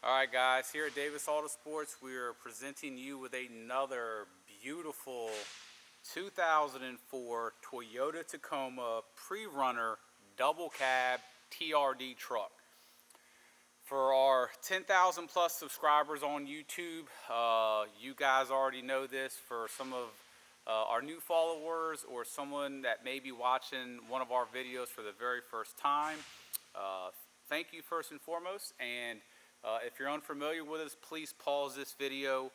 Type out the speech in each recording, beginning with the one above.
Alright guys, here at Davis AutoSports we are presenting you with another beautiful 2004 Toyota Tacoma pre-runner double cab TRD truck. For our 10,000 plus subscribers on YouTube, you guys already know this. For some of our new followers or someone that may be watching one of our videos for the very first time, thank you first and foremost. And if you're unfamiliar with us, please pause this video,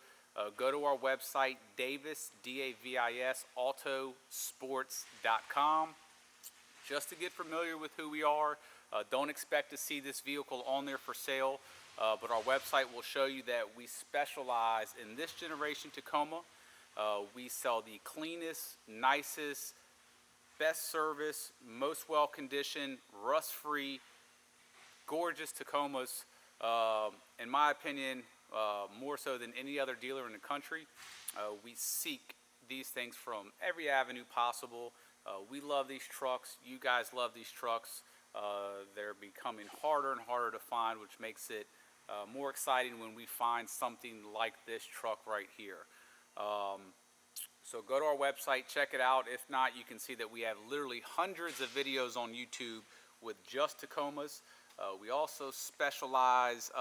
go to our website, Davis, D-A-V-I-S, AutoSports.com, just to get familiar with who we are. Don't expect to see this vehicle on there for sale, but our website will show you that we specialize in this generation Tacoma. We sell the cleanest, nicest, best service, most well-conditioned, rust-free, gorgeous Tacomas. In my opinion, more so than any other dealer in the country. We seek these things from every avenue possible. We love these trucks. You guys love these trucks. They're becoming harder and harder to find, which makes it more exciting when we find something like this truck right here. So go to our website, check it out. If not, you can see that we have literally hundreds of videos on YouTube with just Tacomas. We also specialize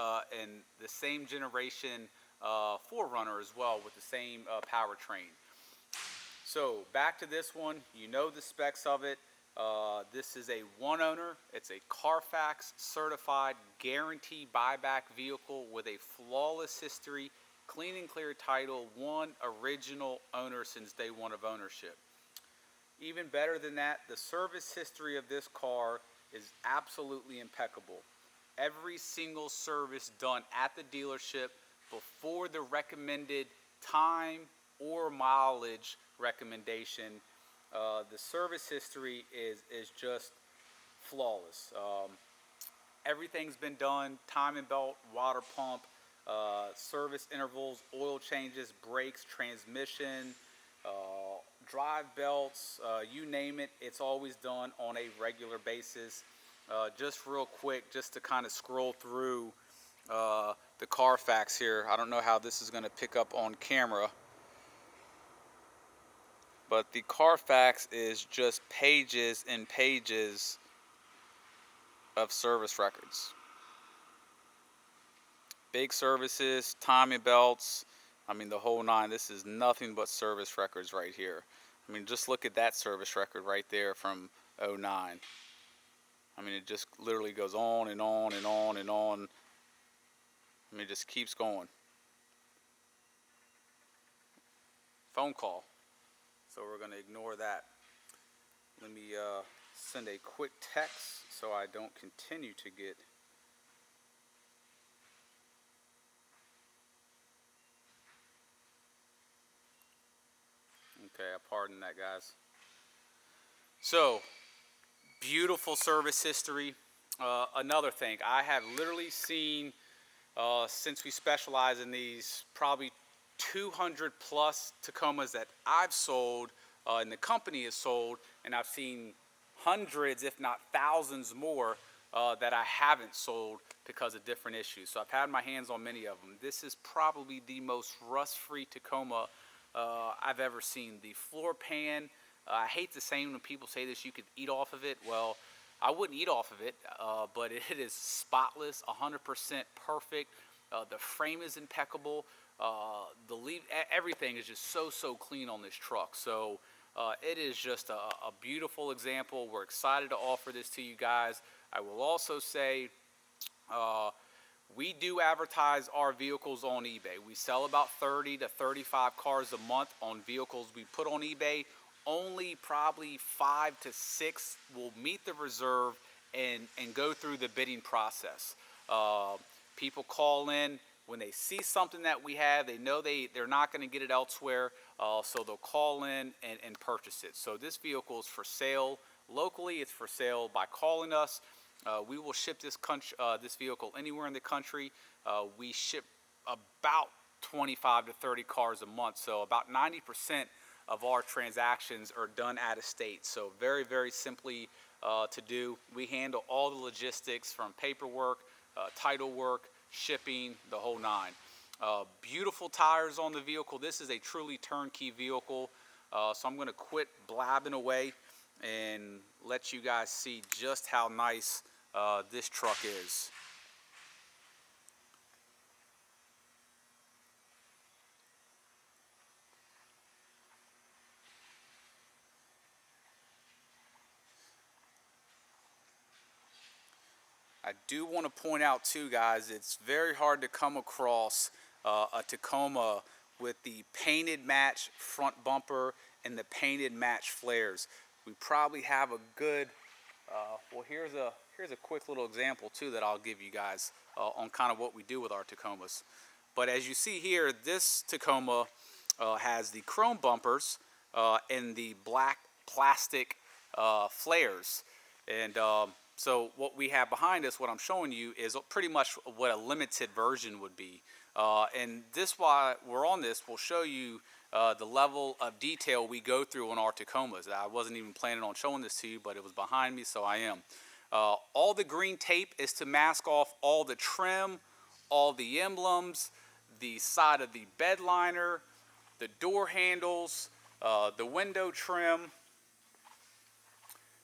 in the same generation 4Runner as well, with the same powertrain. So back to this one, you know the specs of it. This is a one owner. It's a Carfax certified guarantee buyback vehicle with a flawless history, clean and clear title, one original owner since day one of ownership. Even better than that, the service history of this car is absolutely impeccable. Every single service done at the dealership before the recommended time or mileage recommendation. The service history is just flawless. Everything's been done: timing belt, water pump, service intervals, oil changes, brakes, transmission, drive belts, you name it, it's always done on a regular basis. Just real quick, just to kind of scroll through the Carfax here. I don't know how this is going to pick up on camera, but the Carfax is just pages and pages of service records. Big services, timing belts, I mean the whole nine. This is nothing but service records right here. I mean, just look at that service record right there from 09. I mean, it just literally goes on and on and on and on. I mean, it just keeps going. Phone call. So we're going to ignore that. Let me send a quick text so I don't continue to get okay, pardon that, guys. So, beautiful service history. Another thing, I have literally seen, since we specialize in these, probably 200 plus Tacomas that I've sold and the company has sold, and I've seen hundreds, if not thousands more that I haven't sold because of different issues. So I've had my hands on many of them. This is probably the most rust-free Tacoma I've ever seen. The floor pan, I hate to say when people say this, you could eat off of it. Well, I wouldn't eat off of it, but it is spotless, 100% perfect. The frame is impeccable. Everything is just so clean on this truck. So it is just a beautiful example. We're excited to offer this to you guys. I will also say, we do advertise our vehicles on eBay. We sell about 30 to 35 cars a month on vehicles we put on eBay. Only probably 5 to 6 will meet the reserve and go through the bidding process. People call in when they see something that we have. They know they're not going to get it elsewhere, so they'll call in and purchase it. So this vehicle is for sale locally. It's for sale by calling us. We will ship this vehicle anywhere in the country. We ship about 25 to 30 cars a month, so about 90% of our transactions are done out of state. So very simply to do. We handle all the logistics from paperwork title work, shipping, the whole nine. Beautiful tires on the vehicle. This is a truly turnkey vehicle. So I'm going to quit blabbing away and let you guys see just how nice this truck is. I do want to point out too, guys, it's very hard to come across a Tacoma with the painted match front bumper and the painted match flares. We probably have a good, well, here's a quick little example too that I'll give you guys on kind of what we do with our Tacomas. But as you see here, this Tacoma has the chrome bumpers and the black plastic flares. And so what we have behind us, what I'm showing you, is pretty much what a limited version would be. And this, while we're on this, will show you the level of detail we go through on our Tacomas. I wasn't even planning on showing this to you, but it was behind me, so I am. All the green tape is to mask off all the trim, all the emblems, the side of the bed liner, the door handles, the window trim,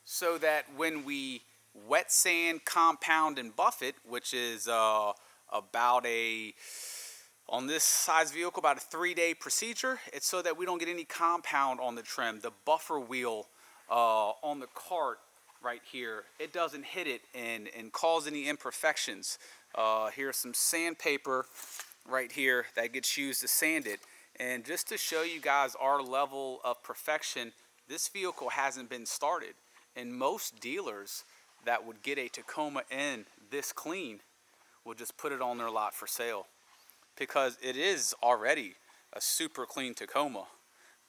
so that when we wet sand, compound, and buff it, which is about a, on this size vehicle, about a 3-day procedure. It's so that we don't get any compound on the trim. The buffer wheel on the cart right here, it doesn't hit it and cause any imperfections. Here's some sandpaper right here that gets used to sand it. And just to show you guys our level of perfection, this vehicle hasn't been started. And most dealers that would get a Tacoma in this clean will just put it on their lot for sale, because it is already a super clean Tacoma,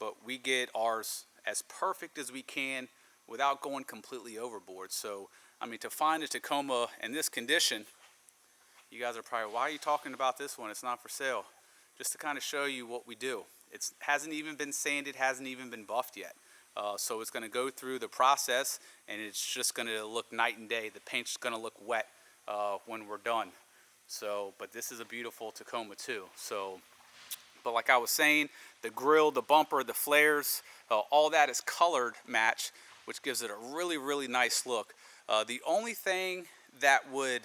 but we get ours as perfect as we can without going completely overboard. So, I mean, to find a Tacoma in this condition, you guys are probably, why are you talking about this one? It's not for sale. Just to kind of show you what we do. It hasn't even been sanded, hasn't even been buffed yet. So it's going to go through the process, and it's just going to look night and day. The paint's going to look wet when we're done. So, but this is a beautiful Tacoma too. So, but like I was saying, the grille, the bumper, the flares, all that is colored match, which gives it a really, really nice look. The only thing that would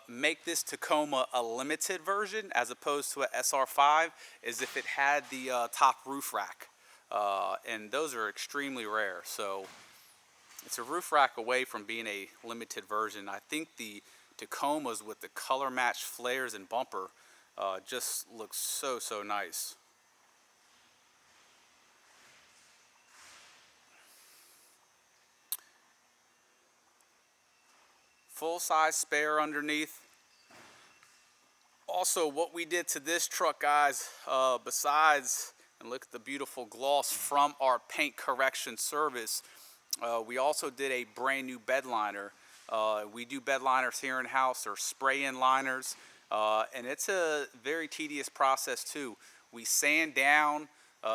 make this Tacoma a limited version as opposed to a SR5 is if it had the top roof rack. And those are extremely rare. So it's a roof rack away from being a limited version. I think the Tacomas with the color matched flares and bumper just look so, so nice. Full size spare underneath. Also, what we did to this truck, guys, besides, and look at the beautiful gloss from our paint correction service, we also did a brand new bed liner. We do bed liners here in house, or spray in liners, and it's a very tedious process too. We sand down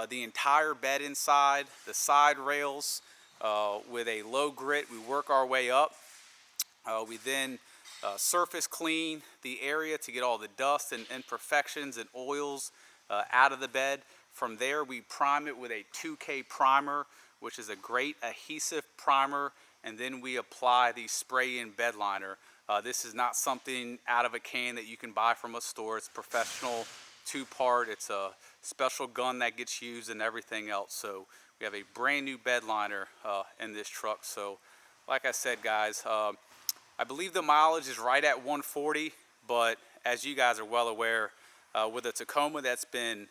the entire bed inside, the side rails with a low grit. We work our way up. We then surface clean the area to get all the dust and imperfections and oils out of the bed. From there, we prime it with a 2K primer, which is a great adhesive primer, and then we apply the spray-in bed liner. This is not something out of a can that you can buy from a store. It's professional, 2-part. It's a special gun that gets used and everything else. So we have a brand new bed liner in this truck. So like I said, guys, I believe the mileage is right at 140, but as you guys are well aware, with a Tacoma that's been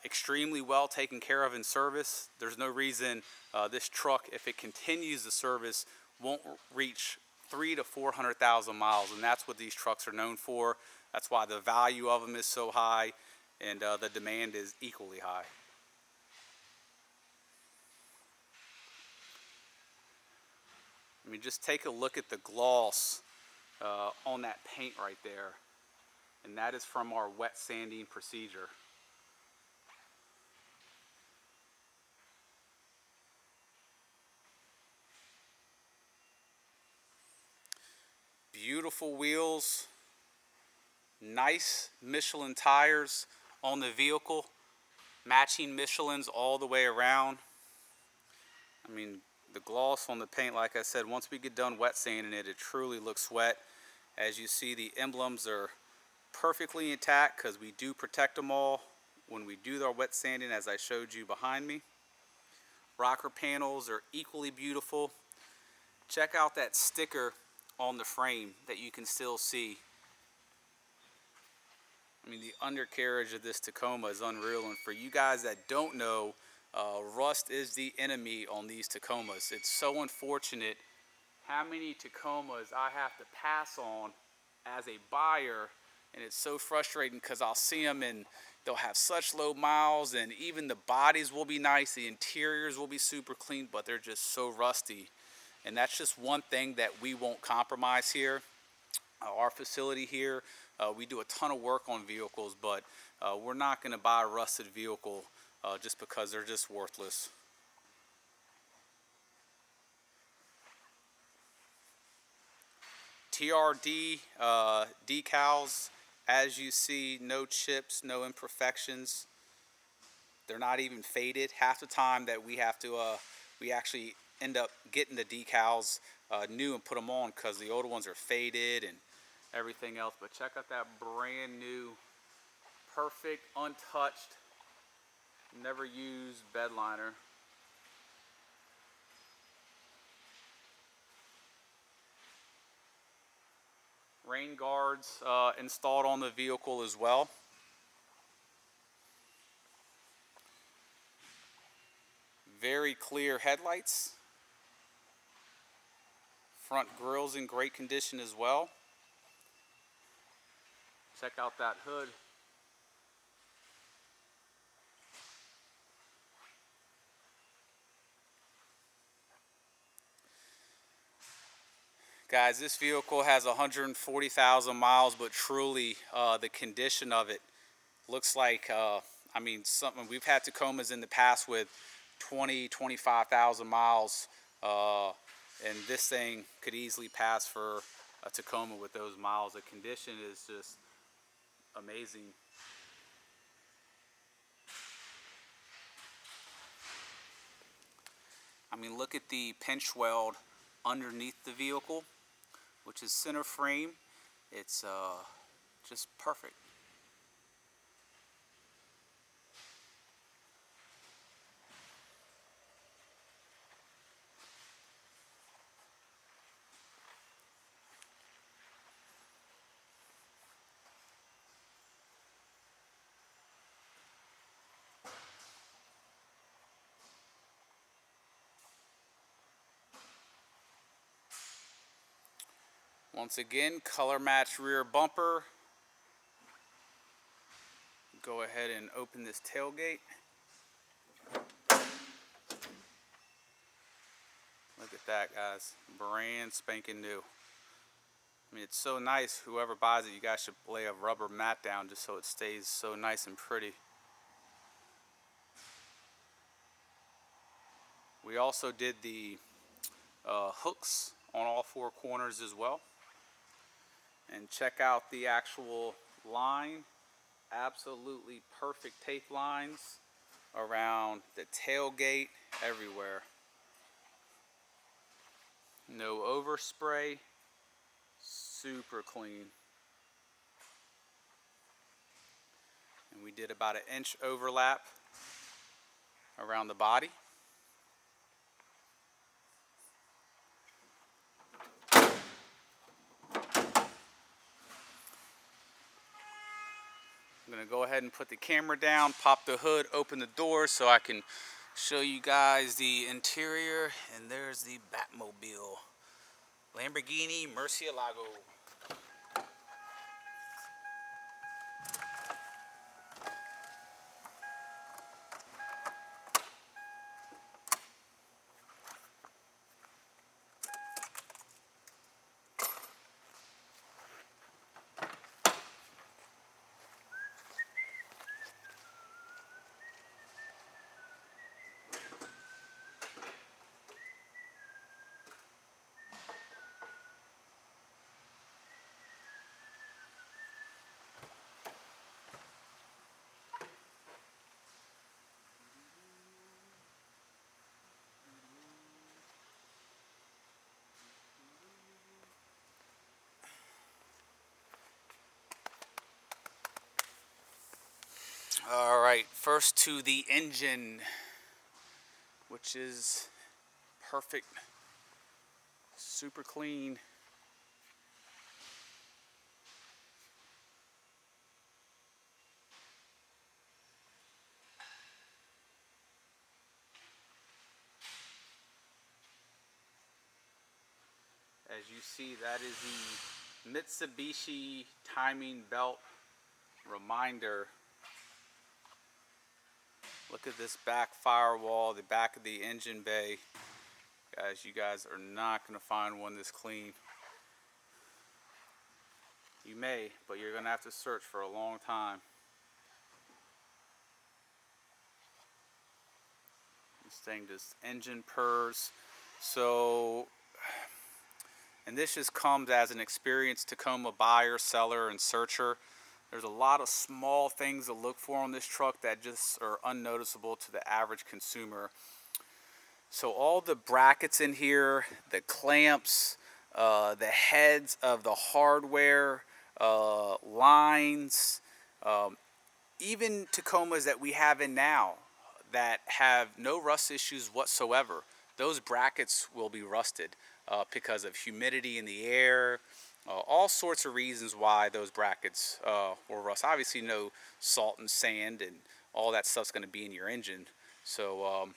extremely well taken care of in service, there's no reason this truck, if it continues the service, won't reach 300,000 to 400,000 miles, and that's what these trucks are known for. That's why the value of them is so high, and the demand is equally high. I mean, just take a look at the gloss on that paint right there, and that is from our wet sanding procedure. Beautiful wheels, nice Michelin tires on the vehicle, matching Michelins all the way around. I mean, the gloss on the paint, like I said, once we get done wet sanding it, it truly looks wet. As you see, the emblems are perfectly intact because we do protect them all when we do our wet sanding, as I showed you behind me. Rocker panels are equally beautiful. Check out that sticker on the frame that you can still see. I mean, the undercarriage of this Tacoma is unreal, and for you guys that don't know, rust is the enemy on these Tacomas. It's so unfortunate how many Tacomas I have to pass on as a buyer, and it's so frustrating because I'll see them and they'll have such low miles, and even the bodies will be nice, the interiors will be super clean, but they're just so rusty. And that's just one thing that we won't compromise here. Our facility here, we do a ton of work on vehicles, but we're not going to buy a rusted vehicle just because they're just worthless. TRD decals, as you see, no chips, no imperfections. They're not even faded. Half the time that we have to, we actually end up getting the decals new and put them on because the older ones are faded and everything else. But check out that brand new, perfect, untouched, never used bed liner. Rain guards installed on the vehicle as well. Very clear headlights. Front grille's in great condition as well. Check out that hood. Guys, this vehicle has 140,000 miles, but truly the condition of it looks like, I mean, something we've had Tacomas in the past with 20, 25,000 miles, and this thing could easily pass for a Tacoma with those miles. The condition is just amazing. I mean, look at the pinch weld underneath the vehicle, which is center frame. It's just perfect. Once again, color match rear bumper. Go ahead and open this tailgate. Look at that, guys. Brand spanking new. I mean, it's so nice. Whoever buys it, you guys should lay a rubber mat down just so it stays so nice and pretty. We also did the hooks on all four corners as well. And check out the actual line. Absolutely perfect tape lines around the tailgate, everywhere. No overspray, super clean. And we did about an inch overlap around the body. I'm gonna go ahead and put the camera down, pop the hood, open the door so I can show you guys the interior. And there's the Batmobile, Lamborghini Murcielago. All right, first to the engine, which is perfect, super clean. As you see, that is the Mitsubishi timing belt reminder. Look at this back firewall, the back of the engine bay. Guys, you guys are not going to find one this clean. You may, but you're going to have to search for a long time. This thing just engine purrs. So, and this just comes as an experienced Tacoma buyer, seller, and searcher. There's a lot of small things to look for on this truck that just are unnoticeable to the average consumer. So all the brackets in here, the clamps, the heads of the hardware, lines, even Tacomas that we have in now that have no rust issues whatsoever, those brackets will be rusted because of humidity in the air, all sorts of reasons why those brackets will rust. Obviously no salt and sand and all that stuff's going to be in your engine. So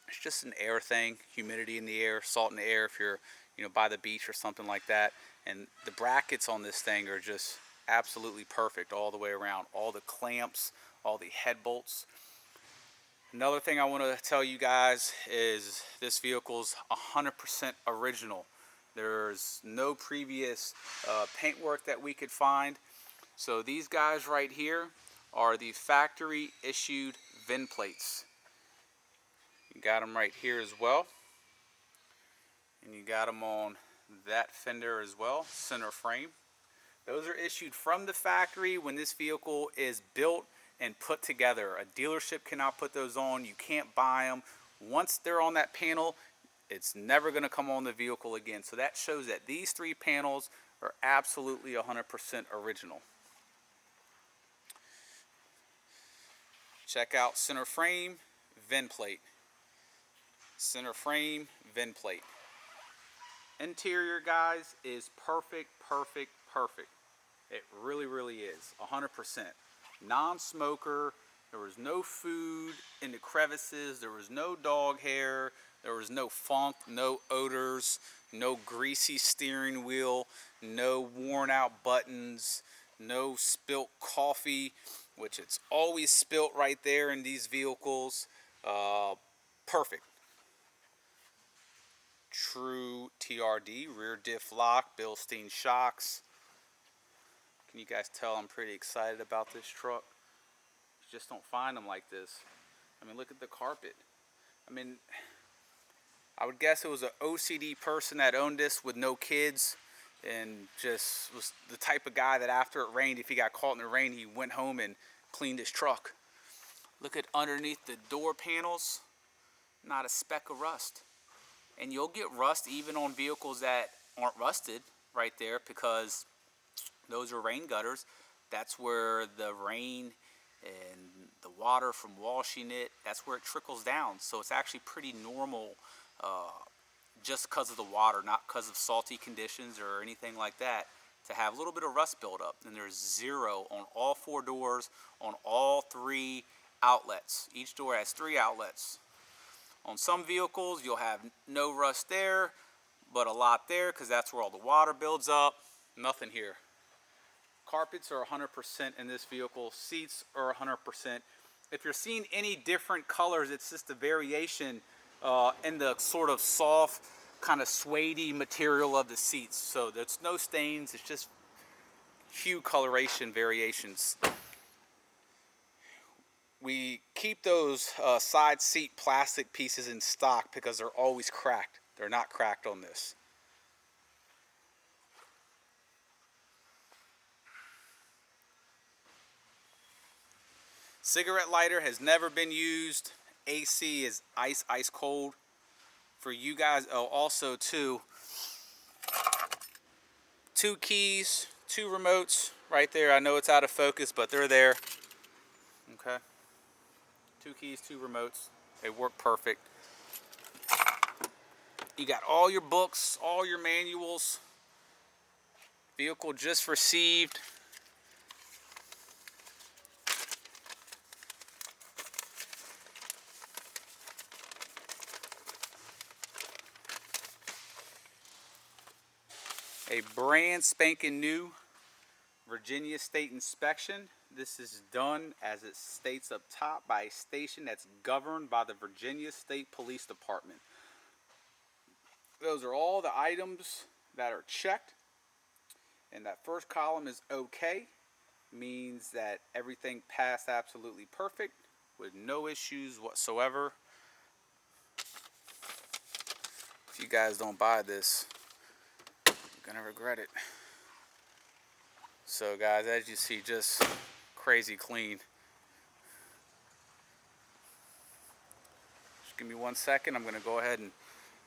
it's just an air thing, humidity in the air, salt in the air if you're, by the beach or something like that. And the brackets on this thing are just absolutely perfect all the way around. All the clamps, all the head bolts. Another thing I want to tell you guys is this vehicle's 100% original. There's no previous paintwork that we could find. So these guys right here are the factory issued VIN plates. You got them right here as well. And you got them on that fender as well, center frame. Those are issued from the factory when this vehicle is built and put together. A dealership cannot put those on. You can't buy them. Once they're on that panel, it's never going to come on the vehicle again. So that shows that these three panels are absolutely 100% original. Check out center frame, VIN plate. Center frame, VIN plate. Interior, guys, is perfect, perfect, perfect. It really, really is, 100%. Non-smoker. There was no food in the crevices. There was no dog hair. There was no funk, no odors, no greasy steering wheel, no worn out buttons, no spilt coffee, which it's always spilt right there in these vehicles. Perfect. True TRD, rear diff lock, Bilstein shocks. Can you guys tell I'm pretty excited about this truck? You just don't find them like this. I mean, look at the carpet. I mean, I would guess it was an OCD person that owned this with no kids and just was the type of guy that after it rained, if he got caught in the rain, he went home and cleaned his truck. Look at underneath the door panels, not a speck of rust. And you'll get rust even on vehicles that aren't rusted right there because those are rain gutters. That's where the rain and the water from washing it, that's where it trickles down. So it's actually pretty normal just because of the water, not because of salty conditions or anything like that, to have a little bit of rust buildup. And there's zero on all four doors, on all three outlets. Each door has 3 outlets. On some vehicles, you'll have no rust there, but a lot there because that's where all the water builds up. Nothing here. Carpets are 100% in this vehicle. Seats are 100%. If you're seeing any different colors, it's just a variation in the sort of soft, kind of suede-y material of the seats. So there's no stains. It's just hue coloration variations. We keep those side seat plastic pieces in stock because they're always cracked. They're not cracked on this. Cigarette lighter has never been used. AC is ice cold. For you guys, also too, 2 keys, 2 remotes right there. I know it's out of focus, but they're there. Okay. 2 keys, 2 remotes. They work perfect. You got all your books, all your manuals. Vehicle just received. A brand spanking new Virginia State inspection. This is done, as it states up top, by a station that's governed by the Virginia State Police Department. Those are all the items that are checked, and that first column is okay, means that everything passed absolutely perfect with no issues whatsoever. If you guys don't buy this, you're gonna regret it. So guys, as you see, just crazy clean. Just give me 1 second. I'm gonna go ahead and,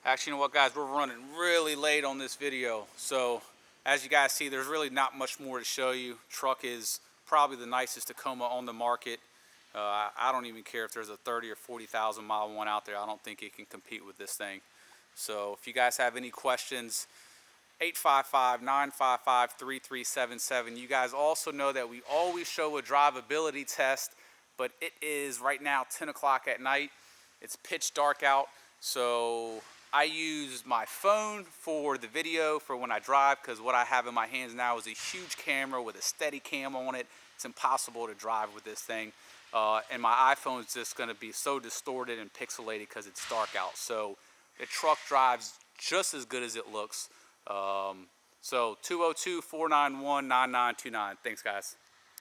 actually, you know what guys, we're running really late on this video. So as you guys see, there's really not much more to show you. Truck is probably the nicest Tacoma on the market. I don't even care if there's a 30 or 40,000 mile one out there. I don't think it can compete with this thing. So if you guys have any questions, 855-955-3377. You guys also know that we always show a drivability test, but it is right now 10 o'clock at night. It's pitch dark out, so I use my phone for the video for when I drive, because what I have in my hands now is a huge camera with a steady cam on it. It's impossible to drive with this thing. And my iPhone is just going to be so distorted and pixelated because it's dark out. So the truck drives just as good as it looks. So 202-491-9929. Thanks, guys.